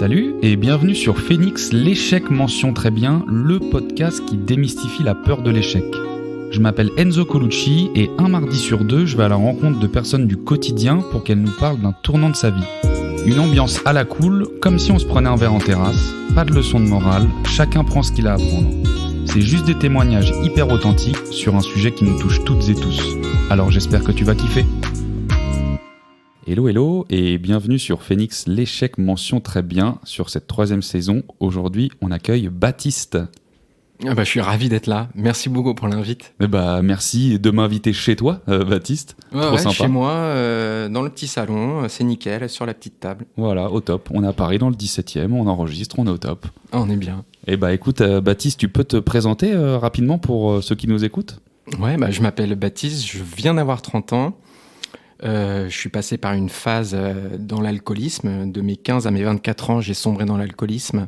Salut et bienvenue sur Phoenix, l'échec mention très bien, le podcast qui démystifie la peur de l'échec. Je m'appelle Enzo Colucci et un mardi sur deux, je vais à la rencontre de personnes du quotidien pour qu'elles nous parlent d'un tournant de sa vie. Une ambiance à la cool, comme si on se prenait un verre en terrasse, pas de leçon de morale, chacun prend ce qu'il a à prendre. C'est juste des témoignages hyper authentiques sur un sujet qui nous touche toutes et tous. Alors j'espère que tu vas kiffer. Hello et bienvenue sur Phoenix, l'échec mention très bien. Sur cette 3e saison, aujourd'hui on accueille Baptiste. Je suis ravi d'être là, merci beaucoup pour l'invite. Merci de m'inviter chez toi, Baptiste. Trop sympa. Chez moi, dans le petit salon, c'est nickel, sur la petite table. Voilà, au top. On est à Paris dans le 17e, on enregistre, on est au top. On est bien. Écoute, Baptiste, tu peux te présenter rapidement pour ceux qui nous écoutent ? Je m'appelle Baptiste, je viens d'avoir 30 ans. Je suis passé par une phase dans l'alcoolisme. De mes 15 à mes 24 ans, j'ai sombré dans l'alcoolisme.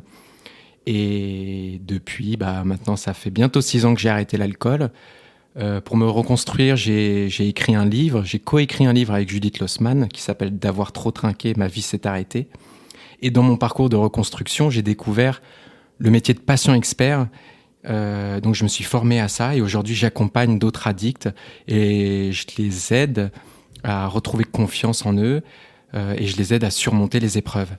Et depuis, maintenant, ça fait bientôt 6 ans que j'ai arrêté l'alcool. Pour me reconstruire, j'ai écrit un livre. J'ai coécrit un livre avec Judith Lossman qui s'appelle « D'avoir trop trinqué, ma vie s'est arrêtée ». Et dans mon parcours de reconstruction, j'ai découvert le métier de patient expert. Donc, je me suis formé à ça. Et aujourd'hui, j'accompagne d'autres addicts et je les aide à retrouver confiance en eux et je les aide à surmonter les épreuves.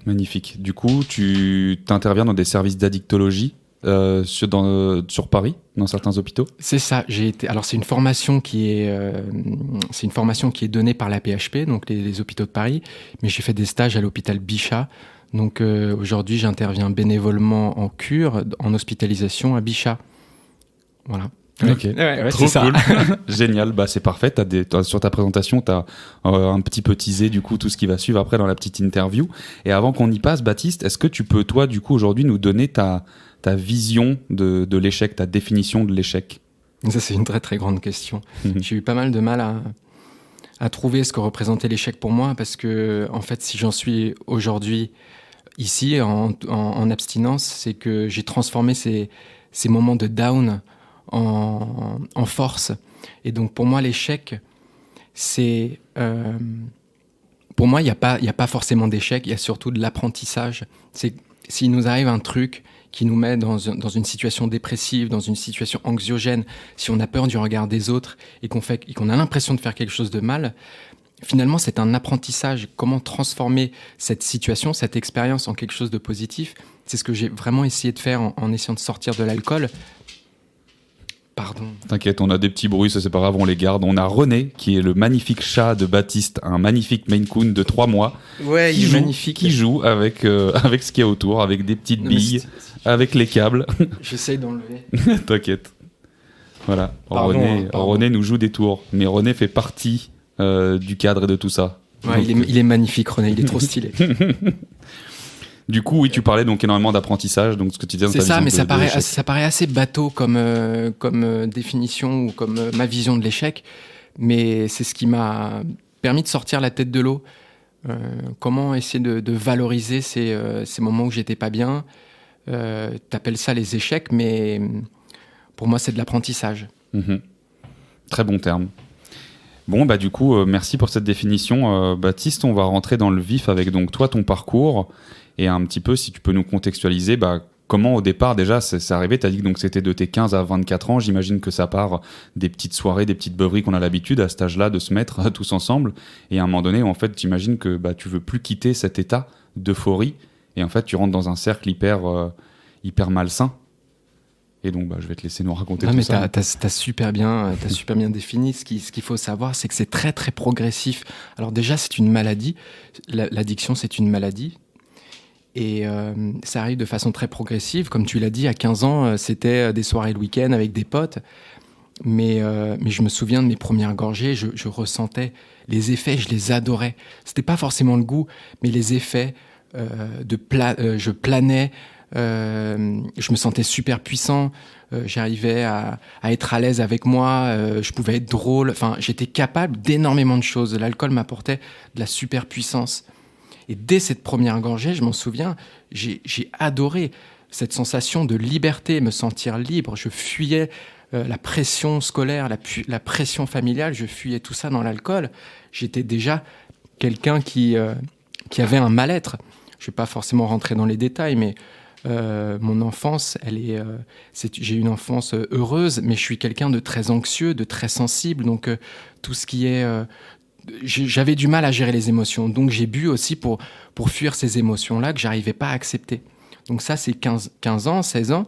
Magnifique. Du coup, tu t'interviens dans des services d'addictologie sur Paris, dans certains hôpitaux ? C'est ça. Alors, c'est une formation qui est donnée par la PHP, donc les hôpitaux de Paris, mais j'ai fait des stages à l'hôpital Bichat. Donc, aujourd'hui, j'interviens bénévolement en cure, en hospitalisation à Bichat. Voilà. Ok, trop cool. Génial, c'est parfait. Sur ta présentation, tu as un petit peu teasé du coup tout ce qui va suivre après dans la petite interview. Et avant qu'on y passe, Baptiste, est-ce que tu peux toi du coup aujourd'hui nous donner ta vision de l'échec, ta définition de l'échec ? Ça, c'est une très très grande question. J'ai eu pas mal de mal à trouver ce que représentait l'échec pour moi parce que en fait, si j'en suis aujourd'hui ici en abstinence, c'est que j'ai transformé ces moments de down en force. Et donc pour moi l'échec c'est pour moi il y a pas forcément d'échec, il y a surtout de l'apprentissage. C'est s'il nous arrive un truc qui nous met dans une situation dépressive, dans une situation anxiogène, si on a peur du regard des autres et qu'on a l'impression de faire quelque chose de mal, finalement c'est un apprentissage. Comment transformer cette situation, cette expérience en quelque chose de positif, c'est ce que j'ai vraiment essayé de faire en essayant de sortir de l'alcool. Pardon. T'inquiète, on a des petits bruits, ça c'est pas grave, on les garde. On a René, qui est le magnifique chat de Baptiste, un magnifique Maine Coon de 3 mois. Ouais, il est magnifique. Qui joue avec ce qu'il y a autour, avec des petites billes, avec les câbles. J'essaye d'enlever. T'inquiète. Voilà, Pardon. René nous joue des tours, mais René fait partie du cadre et de tout ça. Ouais, donc, il est magnifique, René, il est trop stylé. Du coup, oui, tu parlais donc énormément d'apprentissage, donc ce que tu disais. C'est ça, mais ça paraît assez bateau comme définition ou comme ma vision de l'échec, mais c'est ce qui m'a permis de sortir la tête de l'eau. Comment essayer de valoriser ces moments où j'étais pas bien. T'appelles ça les échecs, mais pour moi c'est de l'apprentissage. Très bon terme. Bon, du coup, merci pour cette définition, Baptiste. On va rentrer dans le vif avec donc toi, ton parcours. Et un petit peu, si tu peux nous contextualiser, comment au départ déjà c'est arrivé ? Tu as dit que donc, c'était de tes 15 à 24 ans. J'imagine que ça part des petites soirées, des petites beuveries qu'on a l'habitude à cet âge-là de se mettre tous ensemble. Et à un moment donné, en fait, j'imagine que tu veux plus quitter cet état d'euphorie. Et en fait, tu rentres dans un cercle hyper malsain. Et donc, je vais te laisser nous raconter tout ça. T'as super bien défini. Ce qu'il faut savoir, c'est que c'est très, très progressif. Alors déjà, c'est une maladie. L'addiction, c'est une maladie. Et ça arrive de façon très progressive. Comme tu l'as dit, à 15 ans, c'était des soirées le week-end avec des potes. Mais je me souviens de mes premières gorgées, je ressentais les effets, je les adorais. C'était pas forcément le goût, mais les effets, je planais, je me sentais super puissant, j'arrivais à être à l'aise avec moi, je pouvais être drôle. Enfin, j'étais capable d'énormément de choses. L'alcool m'apportait de la super puissance. Et dès cette première gorgée, je m'en souviens, j'ai adoré cette sensation de liberté, me sentir libre. Je fuyais la pression scolaire, la pression familiale, je fuyais tout ça dans l'alcool. J'étais déjà quelqu'un qui avait un mal-être. je vais pas forcément rentrer dans les détails, mais mon enfance, j'ai eu une enfance heureuse, mais je suis quelqu'un de très anxieux, de très sensible, donc tout ce qui est j'avais du mal à gérer les émotions, donc j'ai bu aussi pour fuir ces émotions-là que j'arrivais pas à accepter. Donc ça, c'est 15 ans, 16 ans.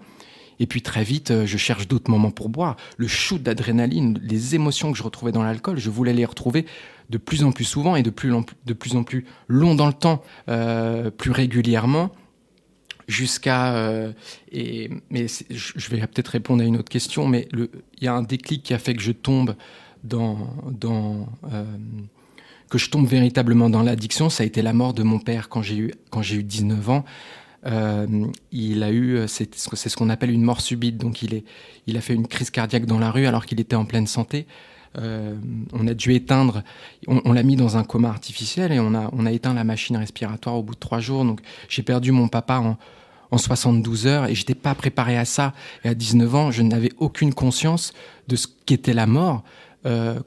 Et puis très vite, je cherche d'autres moments pour boire. Le shoot d'adrénaline, les émotions que je retrouvais dans l'alcool, je voulais les retrouver de plus en plus souvent et de plus en plus long dans le temps, plus régulièrement, jusqu'à... mais je vais peut-être répondre à une autre question, mais il y a un déclic qui a fait que je tombe que je tombe véritablement dans l'addiction. Ça a été la mort de mon père quand j'ai eu 19 ans. Il a eu, c'est ce qu'on appelle une mort subite. Donc il a fait une crise cardiaque dans la rue alors qu'il était en pleine santé. On a dû éteindre, on l'a mis dans un coma artificiel et on a éteint la machine respiratoire au bout de 3 jours. Donc j'ai perdu mon papa en 72 heures et j'étais pas préparé à ça. Et à 19 ans, je n'avais aucune conscience de ce qu'était la mort.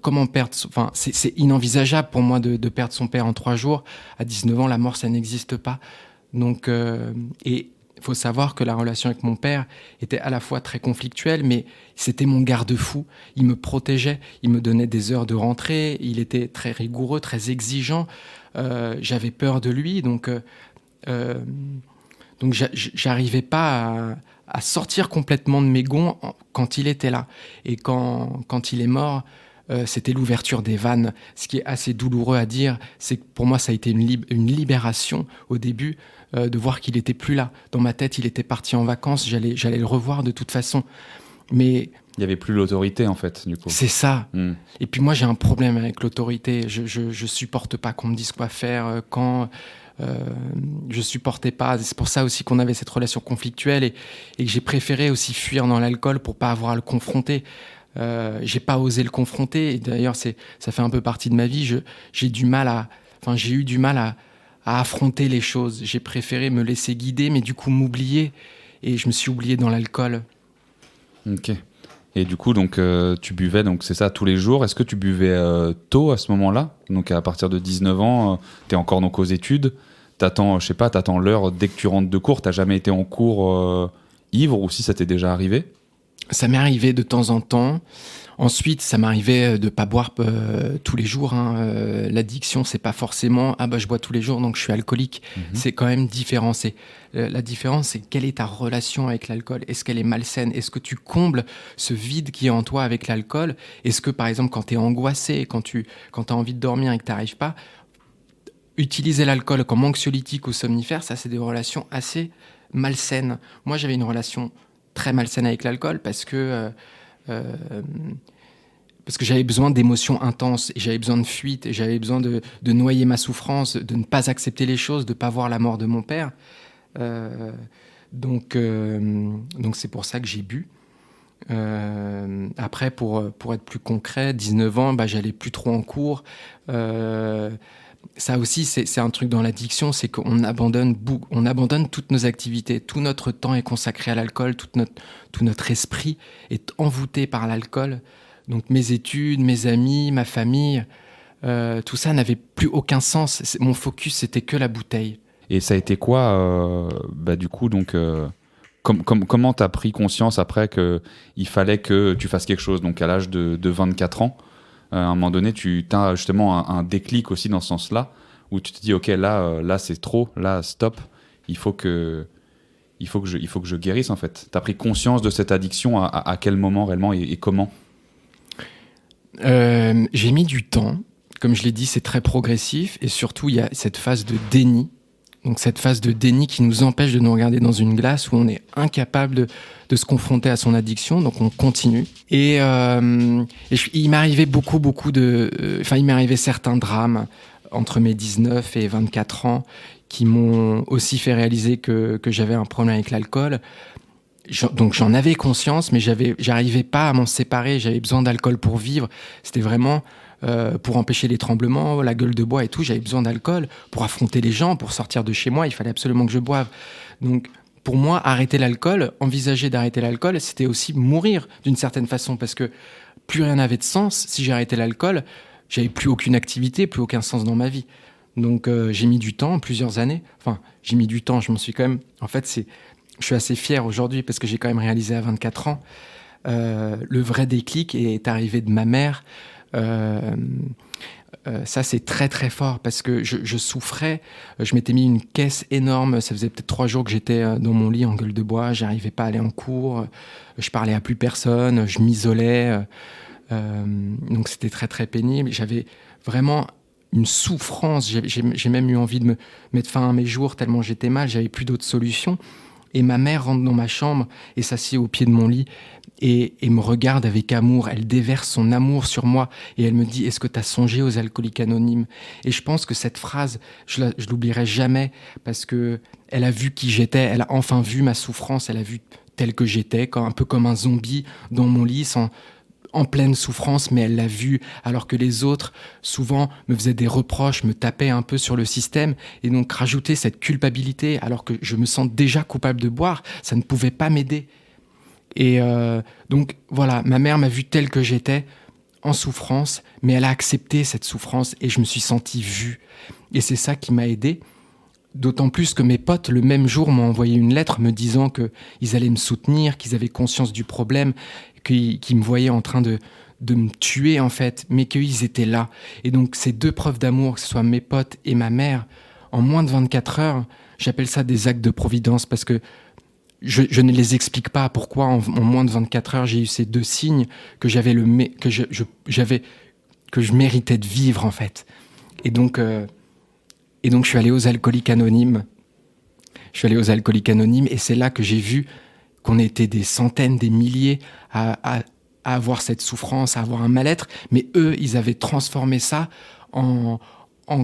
Comment perdre, enfin, c'est inenvisageable pour moi de perdre son père en 3 jours. À 19 ans, la mort, ça n'existe pas. Donc, et il faut savoir que la relation avec mon père était à la fois très conflictuelle, mais c'était mon garde-fou. Il me protégeait, il me donnait des heures de rentrée, il était très rigoureux, très exigeant. J'avais peur de lui, donc j'arrivais pas à sortir complètement de mes gonds quand il était là. Et quand il est mort, c'était l'ouverture des vannes. Ce qui est assez douloureux à dire, c'est que pour moi, ça a été une libération au début de voir qu'il était plus là. Dans ma tête, il était parti en vacances, j'allais le revoir de toute façon. Mais il n'y avait plus l'autorité, en fait, du coup. C'est ça. Et puis moi, j'ai un problème avec l'autorité. Je supporte pas qu'on me dise quoi faire quand... je supportais pas. C'est pour ça aussi qu'on avait cette relation conflictuelle et que j'ai préféré aussi fuir dans l'alcool pour pas avoir à le confronter. J'ai pas osé le confronter. Et d'ailleurs, ça fait un peu partie de ma vie. J'ai eu du mal à affronter les choses. J'ai préféré me laisser guider, mais du coup m'oublier. Et je me suis oublié dans l'alcool. Ok. Et du coup, donc, tu buvais, donc c'est ça, tous les jours. Est-ce que tu buvais tôt à ce moment-là ? Donc, à partir de 19 ans, tu es encore donc, aux études. T'attends l'heure dès que tu rentres de cours. T'as jamais été en cours ivre ou si ça t'est déjà arrivé ? Ça m'est arrivé de temps en temps. Ensuite, ça m'arrivait de pas boire tous les jours. L'addiction, c'est pas forcément je bois tous les jours donc je suis alcoolique. C'est quand même différent. La différence, c'est quelle est ta relation avec l'alcool ? Est-ce qu'elle est malsaine ? Est-ce que tu combles ce vide qui est en toi avec l'alcool ? Est-ce que par exemple, quand tu es angoissé, quand tu as envie de dormir et que tu n'arrives pas, utiliser l'alcool comme anxiolytique ou somnifère, ça c'est des relations assez malsaines. Moi, j'avais une relation très malsaine avec l'alcool parce que j'avais besoin d'émotions intenses, et j'avais besoin de fuite, et j'avais besoin de noyer ma souffrance, de ne pas accepter les choses, de ne pas voir la mort de mon père. Donc c'est pour ça que j'ai bu. Après, pour être plus concret, 19 ans, j'allais plus trop en cours. Ça aussi, c'est un truc dans l'addiction, c'est qu'on abandonne toutes nos activités. Tout notre temps est consacré à l'alcool, tout notre esprit est envoûté par l'alcool. Donc mes études, mes amis, ma famille, tout ça n'avait plus aucun sens. Mon focus, c'était que la bouteille. Et ça a été quoi, du coup, donc, comment tu as pris conscience après qu'il fallait que tu fasses quelque chose ? Donc à l'âge de 24 ans, à un moment donné, tu as justement un déclic aussi dans ce sens-là, où tu te dis, ok, là c'est trop, là stop, il faut que je guérisse en fait. Tu as pris conscience de cette addiction à quel moment réellement et comment ? J'ai mis du temps. Comme je l'ai dit, c'est très progressif et surtout, il y a cette phase de déni. Donc cette phase de déni qui nous empêche de nous regarder dans une glace où on est incapable de se confronter à son addiction, donc on continue. Et il m'arrivait il m'arrivait certains drames entre mes 19 et 24 ans qui m'ont aussi fait réaliser que j'avais un problème avec l'alcool. Donc j'en avais conscience, mais j'arrivais pas à m'en séparer. J'avais besoin d'alcool pour vivre. C'était vraiment pour empêcher les tremblements, la gueule de bois et tout. J'avais besoin d'alcool pour affronter les gens, pour sortir de chez moi. Il fallait absolument que je boive. Donc pour moi, arrêter l'alcool, envisager d'arrêter l'alcool, c'était aussi mourir d'une certaine façon, parce que plus rien n'avait de sens. Si j'arrêtais l'alcool, j'avais plus aucune activité, plus aucun sens dans ma vie. Donc j'ai mis du temps, plusieurs années. Enfin, j'ai mis du temps, je m'en suis quand même... En fait, je suis assez fier aujourd'hui parce que j'ai quand même réalisé à 24 ans. Le vrai déclic est arrivé de ma mère. Ça, c'est très très fort parce que je souffrais. Je m'étais mis une caisse énorme. Ça faisait peut-être 3 jours que j'étais dans mon lit en gueule de bois. J'arrivais pas à aller en cours. Je parlais à plus personne. Je m'isolais. Donc c'était très très pénible. J'avais vraiment une souffrance. J'ai même eu envie de me mettre fin à mes jours tellement j'étais mal. J'avais plus d'autres solutions. Et ma mère rentre dans ma chambre et s'assied au pied de mon lit et me regarde avec amour. Elle déverse son amour sur moi et elle me dit « Est-ce que tu as songé aux Alcooliques Anonymes ?» Et je pense que cette phrase, je l'oublierai jamais parce que elle a vu qui j'étais, elle a enfin vu ma souffrance, elle a vu telle que j'étais, un peu comme un zombie dans mon lit, en pleine souffrance, mais elle l'a vu, alors que les autres, souvent, me faisaient des reproches, me tapaient un peu sur le système, et donc rajouter cette culpabilité, alors que je me sens déjà coupable de boire, ça ne pouvait pas m'aider. Et donc, voilà, ma mère m'a vu telle que j'étais, en souffrance, mais elle a accepté cette souffrance, et je me suis senti vu. Et c'est ça qui m'a aidé, d'autant plus que mes potes, le même jour, m'ont envoyé une lettre me disant qu'ils allaient me soutenir, qu'ils avaient conscience du problème, qu'ils me voyaient en train de me tuer, en fait, mais qu'ils étaient là. Et donc, ces 2 preuves d'amour, que ce soit mes potes et ma mère, en moins de 24 heures, j'appelle ça des actes de providence, parce que je ne les explique pas pourquoi, en moins de 24 heures, j'ai eu ces 2 signes que j'avais que je méritais de vivre, en fait. Et donc, je suis allé aux Alcooliques Anonymes. Et c'est là que j'ai vu qu'on était des centaines, des milliers à avoir cette souffrance, à avoir un mal-être. Mais eux, ils avaient transformé ça en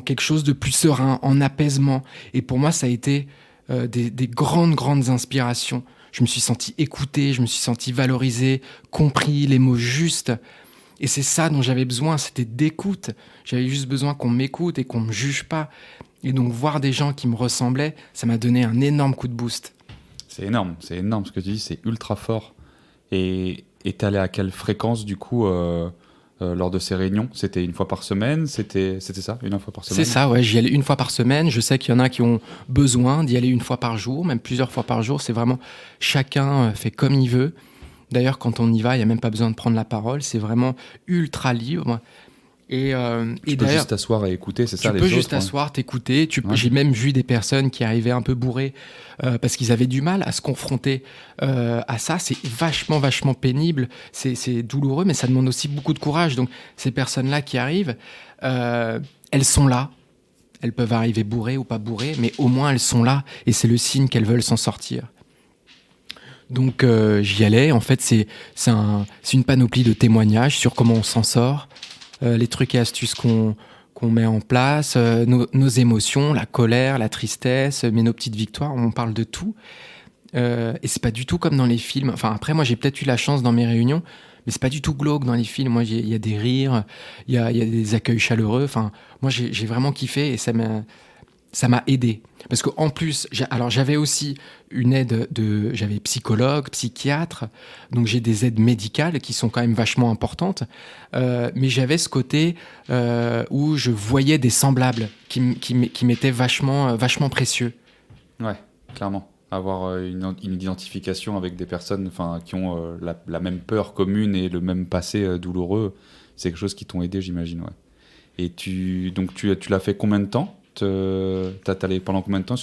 quelque chose de plus serein, en apaisement. Et pour moi, ça a été des grandes inspirations. Je me suis senti écouté, je me suis senti valorisé, compris, les mots justes. Et c'est ça dont j'avais besoin, c'était d'écoute. J'avais juste besoin qu'on m'écoute et qu'on ne me juge pas. Et donc, voir des gens qui me ressemblaient, ça m'a donné un énorme coup de boost. C'est énorme ce que tu dis, c'est ultra fort. Et t'es allé à quelle fréquence, du coup, lors de ces réunions ? C'était une fois par semaine ? C'était ça, une fois par semaine ? C'est ça, ouais, j'y allais une fois par semaine. Je sais qu'il y en a qui ont besoin d'y aller une fois par jour, même plusieurs fois par jour. C'est vraiment, chacun fait comme il veut. D'ailleurs, quand on y va, il n'y a même pas besoin de prendre la parole. C'est vraiment ultra libre. Et tu peux juste t'asseoir et écouter, c'est ça, les autres. Tu peux juste t'asseoir, t'écouter. J'ai même vu des personnes qui arrivaient un peu bourrées parce qu'ils avaient du mal à se confronter à ça. C'est vachement pénible. C'est douloureux, mais ça demande aussi beaucoup de courage. Donc, ces personnes-là qui arrivent, elles sont là. Elles peuvent arriver bourrées ou pas bourrées, mais au moins elles sont là. Et c'est le signe qu'elles veulent s'en sortir. Donc, j'y allais. En fait, c'est une panoplie de témoignages sur comment on s'en sort. Les trucs et astuces qu'on met en place, nos émotions, la colère, la tristesse, mais nos petites victoires, on parle de tout. Et c'est pas du tout comme dans les films. Enfin, après, moi, j'ai peut-être eu la chance dans mes réunions, mais c'est pas du tout glauque dans les films. Moi, il y a des rires, il y a des accueils chaleureux. Enfin, moi, j'ai vraiment kiffé et ça m'a aidé. Parce qu'en plus, j'avais aussi une aide j'avais psychologue, psychiatre, donc j'ai des aides médicales qui sont quand même vachement importantes, mais j'avais ce côté où je voyais des semblables qui m'étaient vachement précieux. Ouais, clairement. Avoir une identification avec des personnes qui ont la même peur commune et le même passé douloureux, c'est quelque chose qui t'ont aidé, j'imagine. Ouais. Et tu l'as fait combien de temps ? T'es allé pendant combien de temps,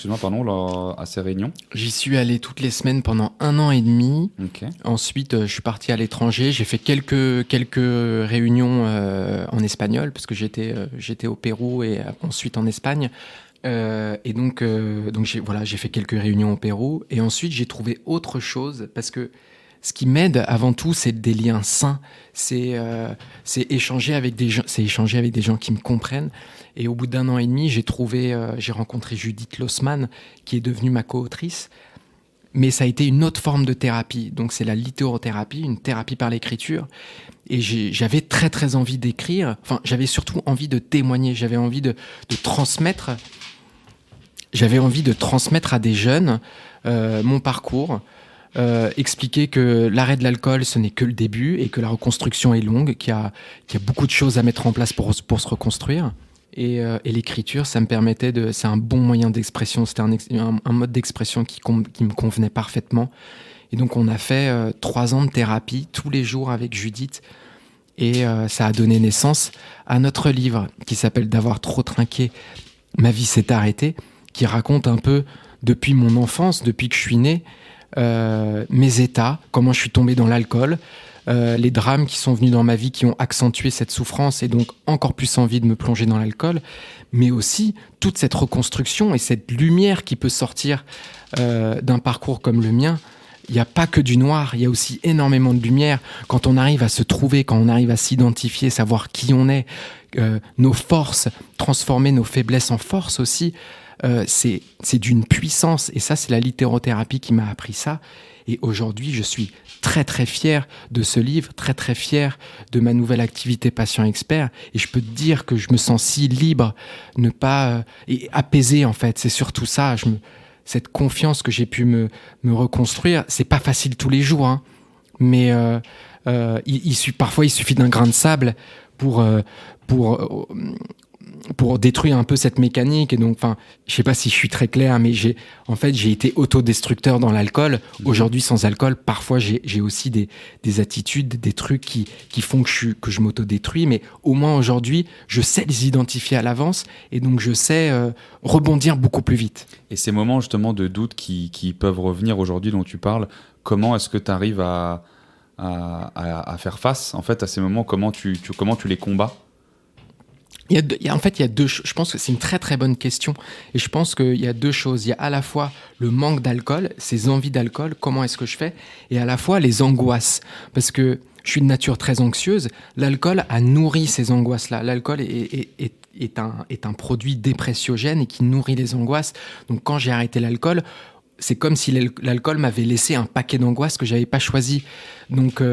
à ces réunions ? J'y suis allé toutes les semaines pendant 1 an et demi. Okay. Ensuite, je suis parti à l'étranger. J'ai fait quelques réunions en espagnol, parce que j'étais au Pérou et ensuite en Espagne. Et donc j'ai fait quelques réunions au Pérou. Et ensuite, j'ai trouvé autre chose, parce que ce qui m'aide avant tout, c'est des liens sains. C'est échanger avec des gens, qui me comprennent. Et au bout d'1 an et demi, j'ai rencontré Judith Lossman, qui est devenue ma co-autrice. Mais ça a été une autre forme de thérapie. Donc c'est la littérothérapie, une thérapie par l'écriture. Et j'avais très très envie d'écrire. Enfin, j'avais surtout envie de témoigner. J'avais envie de transmettre. J'avais envie de transmettre à des jeunes mon parcours. Expliquer que l'arrêt de l'alcool, ce n'est que le début et que la reconstruction est longue, qu'il y a beaucoup de choses à mettre en place pour se reconstruire. Et l'écriture, ça me permettait c'est un bon moyen d'expression. C'était un mode d'expression qui me convenait parfaitement. Et donc, on a fait 3 ans de thérapie tous les jours avec Judith. Et ça a donné naissance à notre livre qui s'appelle D'avoir trop trinqué, ma vie s'est arrêtée, qui raconte un peu depuis mon enfance, depuis que je suis né, mes états, comment je suis tombé dans l'alcool, les drames qui sont venus dans ma vie qui ont accentué cette souffrance et donc encore plus envie de me plonger dans l'alcool, mais aussi toute cette reconstruction et cette lumière qui peut sortir d'un parcours comme le mien. Il n'y a pas que du noir, il y a aussi énormément de lumière. Quand on arrive à se trouver, quand on arrive à s'identifier, savoir qui on est, nos forces, transformer nos faiblesses en force aussi, c'est d'une puissance. Et ça, c'est la littérothérapie qui m'a appris ça. Et aujourd'hui, je suis très très fier de ce livre, très très fier de ma nouvelle activité patient expert. Et je peux te dire que je me sens si libre, ne pas et apaisé en fait. C'est surtout ça. Cette confiance que j'ai pu me reconstruire, c'est pas facile tous les jours, hein, mais parfois il suffit d'un grain de sable pour détruire un peu cette mécanique. Et donc, enfin, je sais pas si je suis très clair, mais j'ai été autodestructeur dans l'alcool. Aujourd'hui, sans alcool, parfois j'ai aussi des attitudes, des trucs qui font que je m'autodétruis. Mais au moins aujourd'hui, je sais les identifier à l'avance et donc je sais rebondir beaucoup plus vite. Et ces moments justement de doute qui peuvent revenir aujourd'hui dont tu parles, comment est-ce que tu arrives à faire face en fait à ces moments? Comment tu les combats? Je pense que c'est une très très bonne question. Et je pense qu'il y a 2 choses. Il y a à la fois le manque d'alcool, ces envies d'alcool, comment est-ce que je fais, et à la fois les angoisses. Parce que je suis de nature très anxieuse. L'alcool a nourri ces angoisses-là. L'alcool est un produit dépressiogène et qui nourrit les angoisses. Donc quand j'ai arrêté l'alcool, c'est comme si l'alcool m'avait laissé un paquet d'angoisses que je n'avais pas choisi. Donc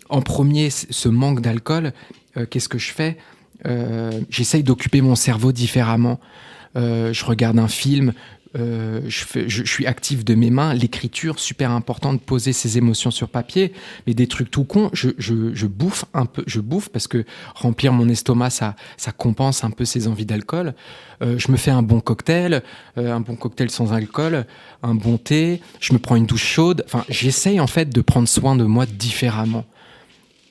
en premier, ce manque d'alcool, qu'est-ce que je fais ? J'essaye d'occuper mon cerveau différemment. Je regarde un film, je suis actif de mes mains. L'écriture, super important de poser ses émotions sur papier, mais des trucs tout cons, je bouffe un peu. Je bouffe parce que remplir mon estomac, ça compense un peu ces envies d'alcool. Je me fais un bon cocktail sans alcool, un bon thé. Je me prends une douche chaude. Enfin, j'essaye en fait de prendre soin de moi différemment.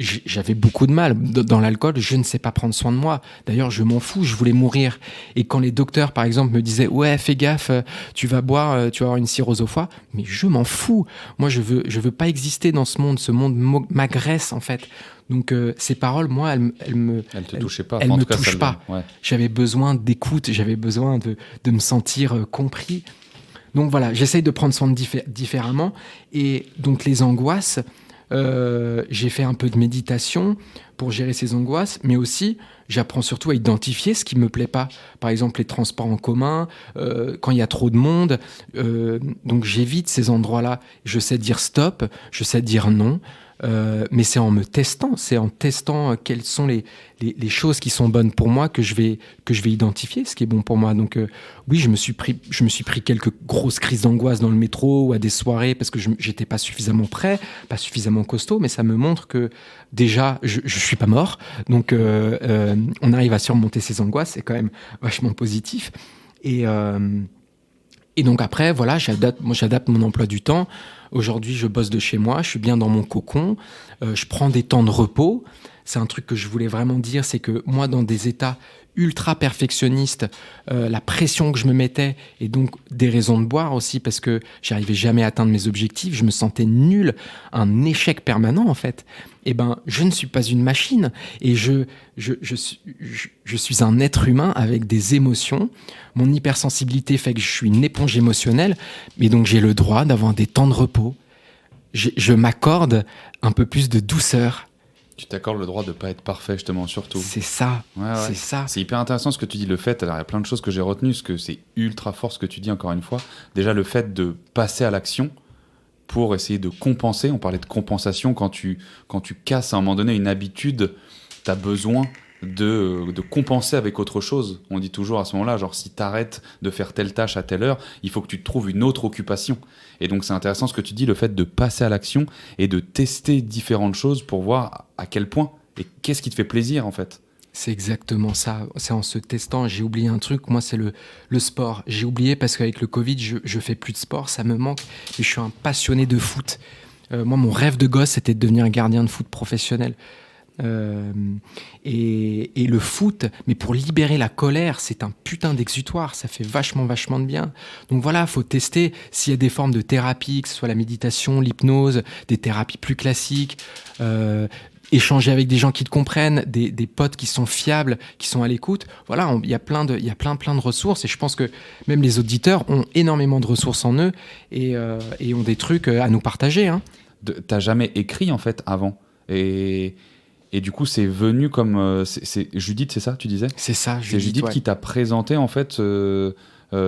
J'avais beaucoup de mal. Dans l'alcool, je ne sais pas prendre soin de moi. D'ailleurs, je m'en fous, je voulais mourir. Et quand les docteurs, par exemple, me disaient « Ouais, fais gaffe, tu vas boire, tu vas avoir une cirrhose au foie », mais je m'en fous. Moi, je veux pas exister dans ce monde. Ce monde m'agresse, en fait. Donc, ces paroles, moi, elles te touchaient pas. Elles me touchent pas. Ouais. J'avais besoin d'écoute, j'avais besoin de me sentir compris. Donc, voilà, j'essaye de prendre soin différemment. Et donc, les angoisses... j'ai fait un peu de méditation pour gérer ces angoisses, mais aussi j'apprends surtout à identifier ce qui me plaît pas. Par exemple, les transports en commun, quand il y a trop de monde, donc j'évite ces endroits-là. Je sais dire stop, je sais dire non, mais c'est en testant quelles sont les choses qui sont bonnes pour moi que je vais identifier ce qui est bon pour moi. Donc oui, je me suis pris quelques grosses crises d'angoisse dans le métro ou à des soirées parce que j'étais pas suffisamment prêt, pas suffisamment costaud, mais ça me montre que déjà je suis pas mort. Donc on arrive à surmonter ces angoisses, c'est quand même vachement positif. Et donc après, voilà, j'adapte mon emploi du temps. Aujourd'hui, je bosse de chez moi, je suis bien dans mon cocon, je prends des temps de repos. C'est un truc que je voulais vraiment dire, c'est que moi, dans des états ultra perfectionnistes, la pression que je me mettais, et donc des raisons de boire aussi, parce que j'arrivais jamais à atteindre mes objectifs, je me sentais nul, un échec permanent en fait. Eh ben, je ne suis pas une machine, et je suis un être humain avec des émotions. Mon hypersensibilité fait que je suis une éponge émotionnelle, mais donc j'ai le droit d'avoir des temps de repos. Je m'accorde un peu plus de douceur. Tu t'accordes le droit de ne pas être parfait, justement, surtout. C'est ça, c'est ça. C'est hyper intéressant ce que tu dis, le fait, alors il y a plein de choses que j'ai retenues, parce que c'est ultra fort ce que tu dis, encore une fois. Déjà, le fait de passer à l'action pour essayer de compenser, on parlait de compensation, quand tu casses à un moment donné une habitude, tu as besoin de compenser avec autre chose. On dit toujours à ce moment-là, genre si tu arrêtes de faire telle tâche à telle heure, il faut que tu te trouves une autre occupation. Et donc c'est intéressant ce que tu dis, le fait de passer à l'action et de tester différentes choses pour voir à quel point et qu'est-ce qui te fait plaisir en fait. C'est exactement ça. C'est en se testant. J'ai oublié un truc. Moi, c'est le sport. J'ai oublié parce qu'avec le Covid, je fais plus de sport. Ça me manque. Mais je suis un passionné de foot. Moi, mon rêve de gosse, c'était de devenir un gardien de foot professionnel. Et le foot, mais pour libérer la colère, c'est un putain d'exutoire. Ça fait vachement de bien. Donc voilà, faut tester s'il y a des formes de thérapie, que ce soit la méditation, l'hypnose, des thérapies plus classiques. Échanger avec des gens qui te comprennent, des potes qui sont fiables, qui sont à l'écoute. Voilà, il y a plein de ressources. Et je pense que même les auditeurs ont énormément de ressources en eux et ont des trucs à nous partager. Hein. T'as jamais écrit en fait avant et du coup, c'est venu comme c'est Judith, c'est ça, tu disais? C'est ça, C'est Judith qui t'a présenté en fait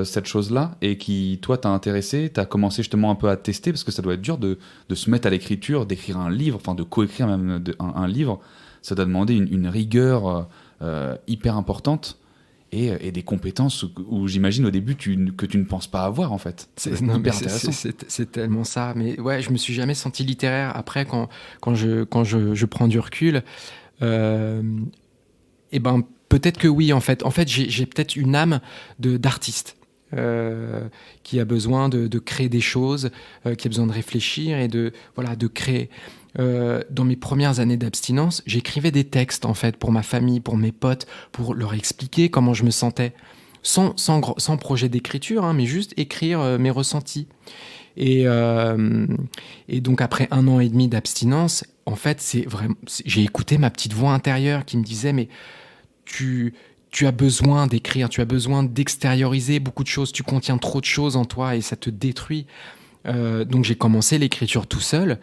cette chose-là et qui, toi, t'a intéressé. T'as commencé justement un peu à tester parce que ça doit être dur de se mettre à l'écriture, d'écrire un livre, enfin de coécrire même un livre. Ça doit demander une rigueur hyper importante et des compétences où j'imagine au début que tu ne penses pas avoir en fait. C'est hyper intéressant. C'est tellement ça. Mais ouais, je me suis jamais senti littéraire. Après, quand je prends du recul, et ben peut-être que oui en fait. En fait, j'ai peut-être une âme d'artiste. Qui a besoin de créer des choses, qui a besoin de réfléchir et de créer. Dans mes premières années d'abstinence, j'écrivais des textes en fait pour ma famille, pour mes potes, pour leur expliquer comment je me sentais, sans projet d'écriture, hein, mais juste écrire mes ressentis. Et donc après 1 an et demi d'abstinence, en fait, j'ai écouté ma petite voix intérieure qui me disait mais tu as besoin d'écrire, tu as besoin d'extérioriser beaucoup de choses, tu contiens trop de choses en toi et ça te détruit. Donc j'ai commencé l'écriture tout seul.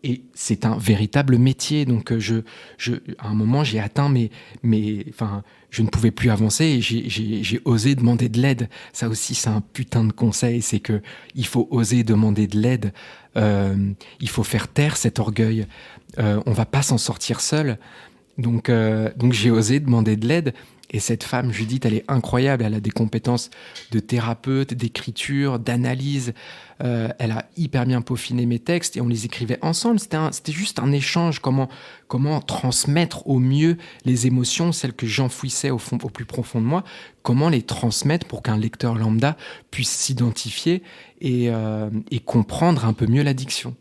Et c'est un véritable métier. Donc, à un moment, j'ai atteint je ne pouvais plus avancer et j'ai osé demander de l'aide. Ça aussi, c'est un putain de conseil. C'est que il faut oser demander de l'aide. Il faut faire taire cet orgueil. On va pas s'en sortir seul. Donc, j'ai osé demander de l'aide. Et cette femme, Judith, elle est incroyable. Elle a des compétences de thérapeute, d'écriture, d'analyse. Elle a hyper bien peaufiné mes textes et on les écrivait ensemble. C'était juste un échange. Comment transmettre au mieux les émotions, celles que j'enfouissais au plus profond de moi. Comment les transmettre pour qu'un lecteur lambda puisse s'identifier et comprendre un peu mieux l'addiction.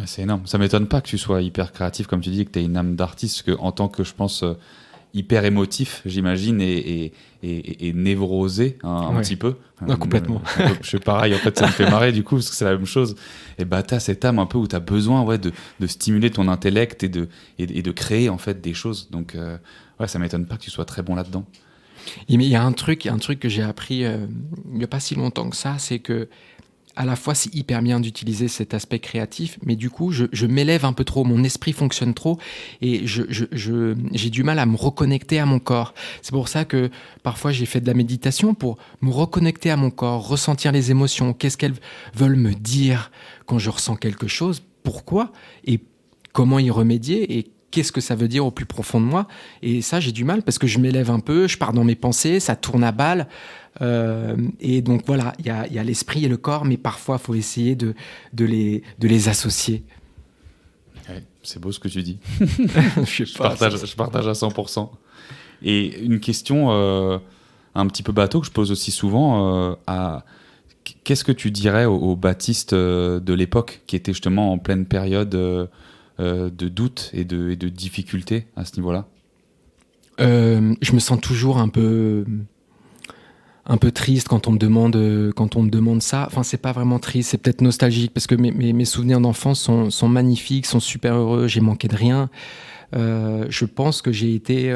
C'est énorme. Ça m'étonne pas que tu sois hyper créatif, comme tu dis, que tu aies une âme d'artiste, que en tant que, je pense, hyper émotif, j'imagine, et névrosé un petit peu. Complètement. Je suis pareil, en fait, ça me fait marrer du coup, parce que c'est la même chose. Et bah, t'as cette âme un peu où t'as besoin de stimuler ton intellect et de créer en fait des choses. Donc, ça m'étonne pas que tu sois très bon là-dedans. Il y a un truc que j'ai appris il n'y a pas si longtemps que ça, c'est que à la fois, c'est hyper bien d'utiliser cet aspect créatif, mais du coup, je m'élève un peu trop, mon esprit fonctionne trop, et j'ai du mal à me reconnecter à mon corps. C'est pour ça que parfois, j'ai fait de la méditation pour me reconnecter à mon corps, ressentir les émotions, qu'est-ce qu'elles veulent me dire quand je ressens quelque chose, pourquoi, et comment y remédier, et qu'est-ce que ça veut dire au plus profond de moi. Et ça, j'ai du mal, parce que je m'élève un peu, je pars dans mes pensées, ça tourne à balle. Et donc voilà, il y a l'esprit et le corps, mais parfois il faut essayer de les associer. Ouais, c'est beau ce que tu dis. Je partage à 100%. Et une question un petit peu bateau que je pose aussi souvent, qu'est-ce que tu dirais aux Baptiste de l'époque qui était justement en pleine période de doute et de difficulté à ce niveau-là? Je me sens toujours un peu triste quand on me demande ça. Enfin, c'est pas vraiment triste, c'est peut-être nostalgique parce que mes souvenirs d'enfance sont magnifiques, sont super heureux. J'ai manqué de rien. Je pense que j'ai été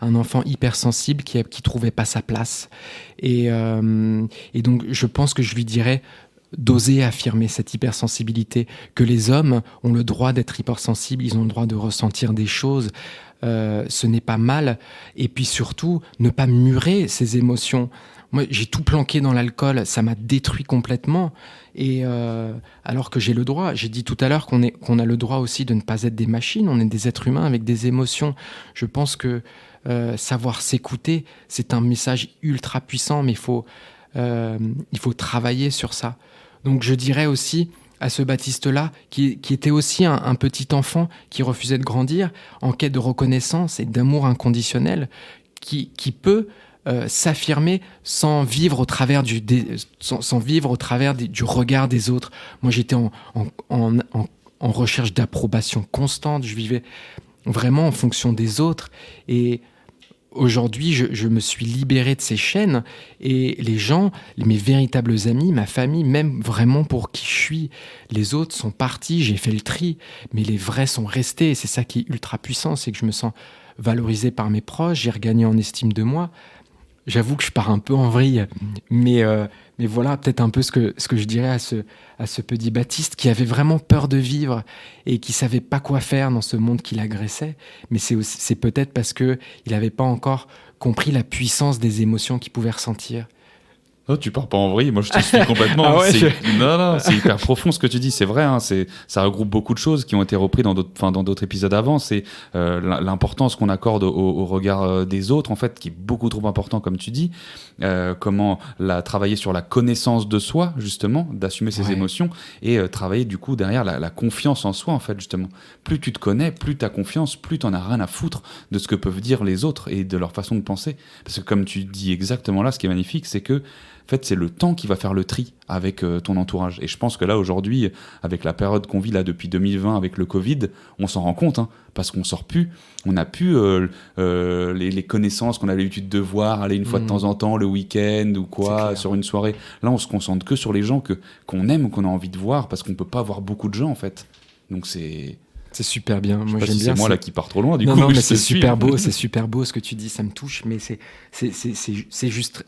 un enfant hypersensible qui trouvait pas sa place. Et donc, je pense que je lui dirais d'oser affirmer cette hypersensibilité, que les hommes ont le droit d'être hypersensibles, ils ont le droit de ressentir des choses. Ce n'est pas mal. Et puis surtout, ne pas murer ses émotions. Moi, j'ai tout planqué dans l'alcool, ça m'a détruit complètement. Et alors que j'ai le droit, j'ai dit tout à l'heure qu'on a le droit aussi de ne pas être des machines, on est des êtres humains avec des émotions. Je pense que savoir s'écouter, c'est un message ultra puissant, mais il faut travailler sur ça. Donc je dirais aussi, à ce Baptiste-là, qui était aussi un petit enfant qui refusait de grandir, en quête de reconnaissance et d'amour inconditionnel, qui peut s'affirmer sans vivre au travers du regard des autres. Moi, j'étais en recherche d'approbation constante. Je vivais vraiment en fonction des autres. Et aujourd'hui, je me suis libéré de ces chaînes. Et les gens, mes véritables amis, ma famille, même vraiment pour qui je suis, les autres sont partis, j'ai fait le tri. Mais les vrais sont restés. Et c'est ça qui est ultra puissant, c'est que je me sens valorisé par mes proches, j'ai regagné en estime de moi. J'avoue que je pars un peu en vrille, mais voilà peut-être un peu ce que je dirais à ce petit Baptiste qui avait vraiment peur de vivre et qui savait pas quoi faire dans ce monde qui l'agressait. Mais c'est peut-être parce que il n'avait pas encore compris la puissance des émotions qu'il pouvait ressentir. Oh, tu pars pas en vrille, moi je te suis complètement. Ah ouais, Non, c'est hyper profond ce que tu dis, c'est vrai, hein, ça regroupe beaucoup de choses qui ont été reprises dans d'autres épisodes avant. C'est l'importance qu'on accorde au regard des autres, en fait, qui est beaucoup trop important, comme tu dis. Comment travailler sur la connaissance de soi, justement, d'assumer ses émotions, et travailler du coup derrière la confiance en soi, en fait, justement. Plus tu te connais, plus tu as confiance, plus tu n'en as rien à foutre de ce que peuvent dire les autres et de leur façon de penser. Parce que comme tu dis exactement là, ce qui est magnifique, c'est que en fait, c'est le temps qui va faire le tri avec ton entourage. Et je pense que là, aujourd'hui, avec la période qu'on vit là depuis 2020 avec le Covid, on s'en rend compte, hein, parce qu'on sort plus. On n'a plus les connaissances qu'on avait l'habitude de voir, aller une fois de temps en temps, le week-end ou quoi, sur une soirée. Là, on se concentre que sur les gens qu'on aime ou qu'on a envie de voir, parce qu'on peut pas voir beaucoup de gens, en fait. Donc c'est super bien. Moi, j'aime bien. C'est moi là qui pars trop loin. Du coup, non, mais c'est super beau. C'est super beau ce que tu dis. Ça me touche, mais c'est juste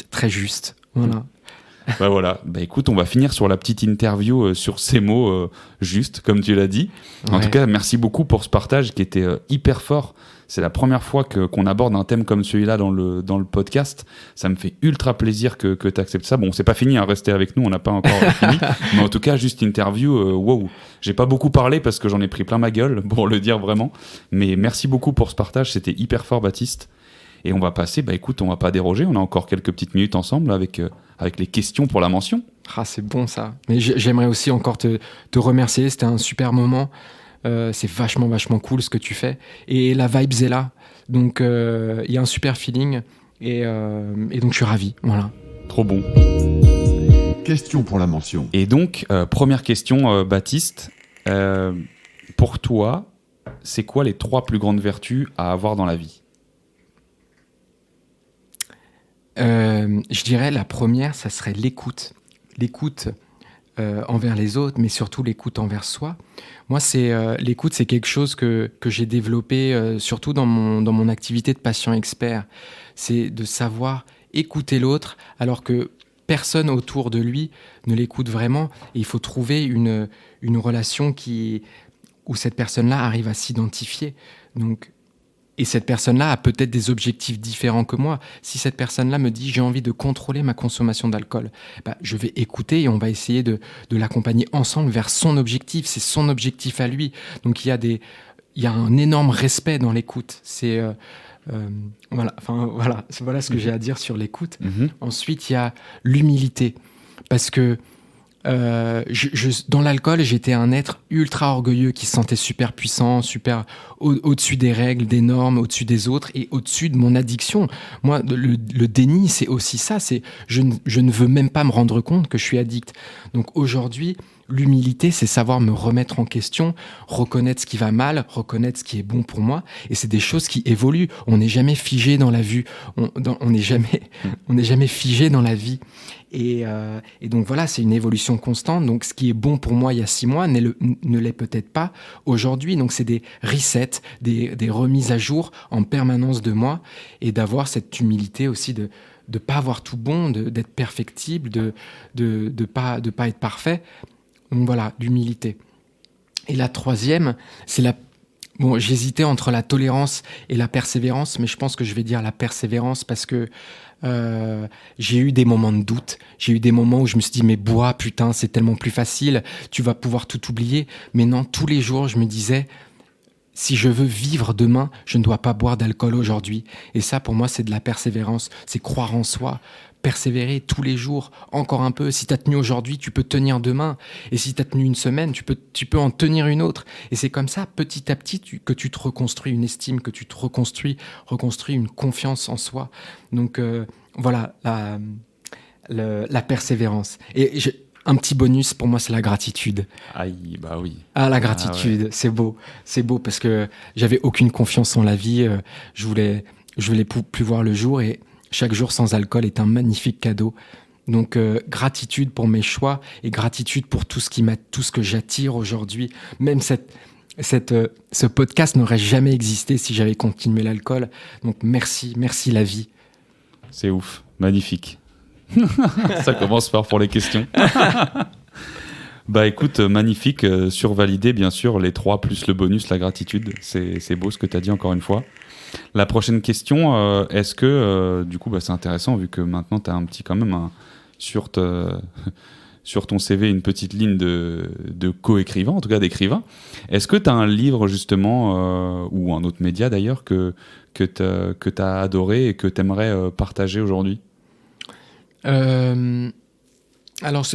très juste. Voilà. Voilà. Écoute, on va finir sur la petite interview sur ces mots justes, comme tu l'as dit. En tout cas, merci beaucoup pour ce partage qui était hyper fort. C'est la première fois qu'on aborde un thème comme celui-là dans le podcast. Ça me fait ultra plaisir que tu acceptes ça. Bon, c'est pas fini, hein, restez avec nous, on n'a pas encore fini. Mais en tout cas, juste interview, wow. J'ai pas beaucoup parlé parce que j'en ai pris plein ma gueule, pour le dire vraiment. Mais merci beaucoup pour ce partage, c'était hyper fort, Baptiste. Et on va passer, écoute, on va pas déroger, on a encore quelques petites minutes ensemble avec les questions pour la mention. Ah, c'est bon ça. Mais j'aimerais aussi encore te remercier, c'était un super moment. C'est vachement cool ce que tu fais. Et la vibe est là. Donc, il y a un super feeling. Et donc, je suis ravi. Voilà. Trop bon. Question pour la mention. Et donc, première question, Baptiste. Pour toi, c'est quoi les 3 plus grandes vertus à avoir dans la vie ? Je dirais la première, ça serait l'écoute. L'écoute envers les autres, mais surtout l'écoute envers soi. Moi, l'écoute, c'est quelque chose que j'ai développé surtout dans mon activité de patient expert. C'est de savoir écouter l'autre alors que personne autour de lui ne l'écoute vraiment. Et il faut trouver une relation où cette personne-là arrive à s'identifier. Et cette personne-là a peut-être des objectifs différents que moi. Si cette personne-là me dit « j'ai envie de contrôler ma consommation d'alcool », je vais écouter et on va essayer de l'accompagner ensemble vers son objectif. C'est son objectif à lui. Donc il y a un énorme respect dans l'écoute. Voilà ce que j'ai à dire sur l'écoute. Ensuite, il y a l'humilité. Parce que dans l'alcool, j'étais un être ultra orgueilleux qui se sentait super puissant, super au-dessus des règles, des normes, au-dessus des autres et au-dessus de mon addiction. Moi, le déni, c'est aussi ça. C'est je ne veux même pas me rendre compte que je suis addict. Donc aujourd'hui, l'humilité, c'est savoir me remettre en question, reconnaître ce qui va mal, reconnaître ce qui est bon pour moi. Et c'est des choses qui évoluent. On n'est jamais figé dans la vue. On n'est jamais figé dans la vie. Et donc voilà, c'est une évolution constante. Donc ce qui est bon pour moi il y a 6 mois ne l'est peut-être pas aujourd'hui. Donc c'est des resets, des remises à jour en permanence de moi et d'avoir cette humilité aussi de pas avoir tout bon, d'être perfectible, de pas être parfait. Donc voilà, l'humilité. Et la troisième, c'est j'hésitais entre la tolérance et la persévérance, mais je pense que je vais dire la persévérance parce que j'ai eu des moments de doute, j'ai eu des moments où je me suis dit mais bois, putain, c'est tellement plus facile, tu vas pouvoir tout oublier. Mais non, tous les jours je me disais si je veux vivre demain, je ne dois pas boire d'alcool aujourd'hui. Et ça pour moi c'est de la persévérance, c'est croire en soi, persévérer tous les jours, encore un peu. Si tu as tenu aujourd'hui, tu peux tenir demain. Et si tu as tenu une semaine, tu peux en tenir une autre. Et c'est comme ça, petit à petit, que tu te reconstruis une estime, que tu te reconstruis une confiance en soi. Donc voilà, la persévérance. Et un petit bonus, pour moi, c'est la gratitude. Aïe, bah oui. Ah, la gratitude, ouais. C'est beau parce que j'avais aucune confiance en la vie. Je voulais plus voir le jour et chaque jour sans alcool est un magnifique cadeau. Donc gratitude pour mes choix et gratitude pour tout ce que j'attire aujourd'hui. Même ce podcast n'aurait jamais existé si j'avais continué l'alcool. Donc merci la vie. C'est ouf, magnifique. Ça commence fort pour les questions. Bah écoute, magnifique, survalidé bien sûr, les 3 plus le bonus, la gratitude. C'est beau ce que tu as dit encore une fois. La prochaine question, est-ce que, du coup, c'est intéressant vu que maintenant tu as un petit quand même sur ton CV une petite ligne de co-écrivain, en tout cas d'écrivain. Est-ce que tu as un livre justement, ou un autre média d'ailleurs, que tu as adoré et que tu aimerais partager aujourd'hui ? Alors,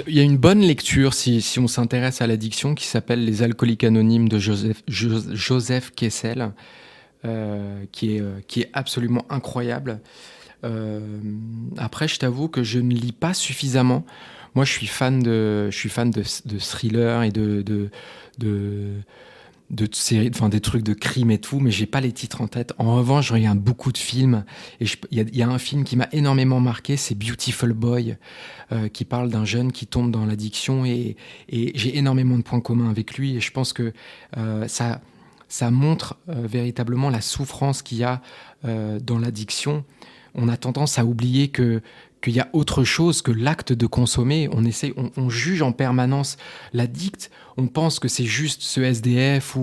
il y a une bonne lecture si on s'intéresse à l'addiction qui s'appelle Les Alcooliques Anonymes de Joseph Kessel. Qui est absolument incroyable. Après, je t'avoue que je ne lis pas suffisamment. Moi, je suis fan de thrillers et de séries, enfin des trucs de crime et tout, mais j'ai pas les titres en tête. En revanche, je regarde beaucoup de films et il y a un film qui m'a énormément marqué, c'est Beautiful Boy, qui parle d'un jeune qui tombe dans l'addiction et j'ai énormément de points communs avec lui et je pense que ça montre véritablement la souffrance qu'il y a dans l'addiction. On a tendance à oublier qu'il y a autre chose que l'acte de consommer. On juge en permanence l'addict. On pense que c'est juste ce SDF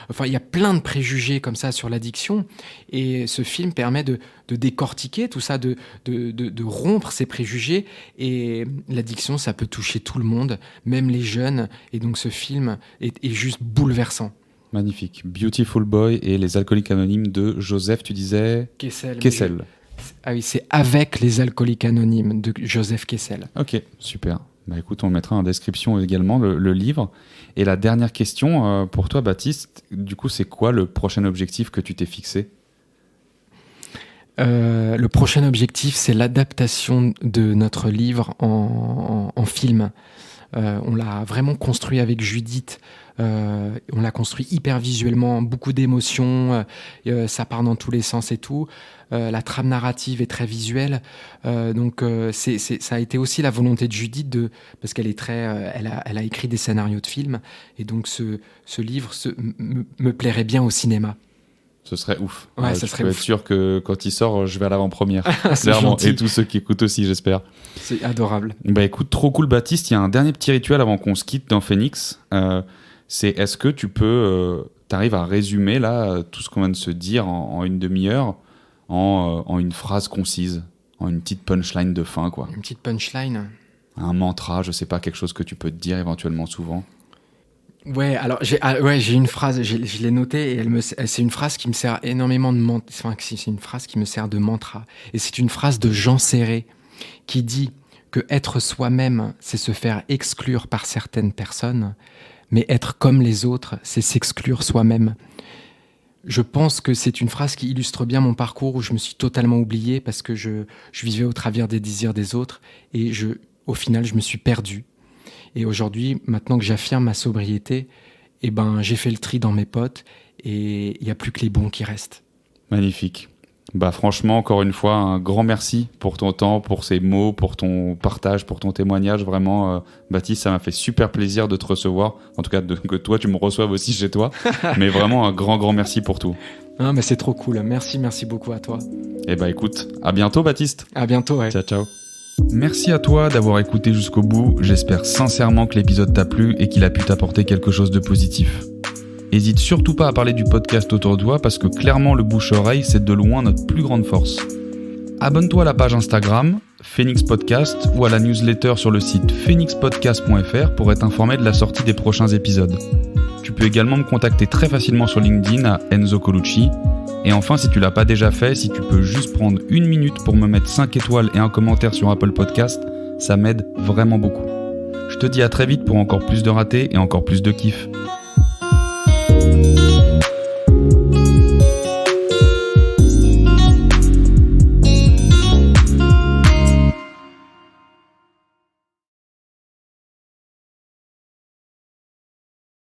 enfin, il y a plein de préjugés comme ça sur l'addiction. Et ce film permet de décortiquer tout ça, de rompre ces préjugés. Et l'addiction, ça peut toucher tout le monde, même les jeunes. Et donc ce film est juste bouleversant. Magnifique. Beautiful Boy et Les Alcooliques Anonymes de Joseph, tu disais Kessel. Ah oui, c'est Avec les Alcooliques Anonymes de Joseph Kessel. Ok, super. Bah écoute, on mettra en description également le livre. Et la dernière question pour toi, Baptiste, du coup, c'est quoi le prochain objectif que tu t'es fixé ? Le prochain objectif, c'est l'adaptation de notre livre en film. On l'a vraiment construit avec Judith. On l'a construit hyper visuellement, beaucoup d'émotions, ça part dans tous les sens et tout. La trame narrative est très visuelle, donc ça a été aussi la volonté de Judith parce qu'elle est elle a écrit des scénarios de films et donc ce livre me plairait bien au cinéma. Ce serait ouf. Ouais, ça serait ouf. Être sûr que quand il sort, je vais à l'avant-première. Clairement. Et tous ceux qui écoutent aussi, j'espère. C'est adorable. Bah écoute, trop cool, Baptiste. Il y a un dernier petit rituel avant qu'on se quitte dans Phoenix. C'est est-ce que t'arrives à résumer là tout ce qu'on vient de se dire en une demi-heure en une phrase concise, en une petite punchline de fin, quoi. Une petite punchline. Un mantra, je sais pas, quelque chose que tu peux te dire éventuellement souvent. Ouais, alors j'ai une phrase, je l'ai notée et c'est une phrase qui me sert énormément c'est une phrase qui me sert de mantra. Et c'est une phrase de Jean Serré qui dit que être soi-même, c'est se faire exclure par certaines personnes, mais être comme les autres, c'est s'exclure soi-même. Je pense que c'est une phrase qui illustre bien mon parcours où je me suis totalement oublié parce que je vivais au travers des désirs des autres et au final, je me suis perdu. Et aujourd'hui, maintenant que j'affirme ma sobriété, j'ai fait le tri dans mes potes et il n'y a plus que les bons qui restent. Magnifique. Bah franchement, encore une fois, un grand merci pour ton temps, pour ces mots, pour ton partage, pour ton témoignage. Vraiment, Baptiste, ça m'a fait super plaisir de te recevoir. En tout cas, que toi, tu me reçoives aussi chez toi. Mais vraiment, un grand merci pour tout. Ah, mais c'est trop cool. Merci beaucoup à toi. Et bah écoute, à bientôt, Baptiste. À bientôt, ouais. Ciao. Merci à toi d'avoir écouté jusqu'au bout. J'espère sincèrement que l'épisode t'a plu et qu'il a pu t'apporter quelque chose de positif. N'hésite surtout pas à parler du podcast autour de toi parce que clairement le bouche-oreille, c'est de loin notre plus grande force. Abonne-toi à la page Instagram, Phoenix Podcast, ou à la newsletter sur le site phoenixpodcast.fr pour être informé de la sortie des prochains épisodes. Tu peux également me contacter très facilement sur LinkedIn à Enzo Colucci Et enfin, si tu l'as pas déjà fait, si tu peux juste prendre 1 minute pour me mettre 5 étoiles et un commentaire sur Apple Podcast, ça m'aide vraiment beaucoup. Je te dis à très vite pour encore plus de ratés et encore plus de kiff.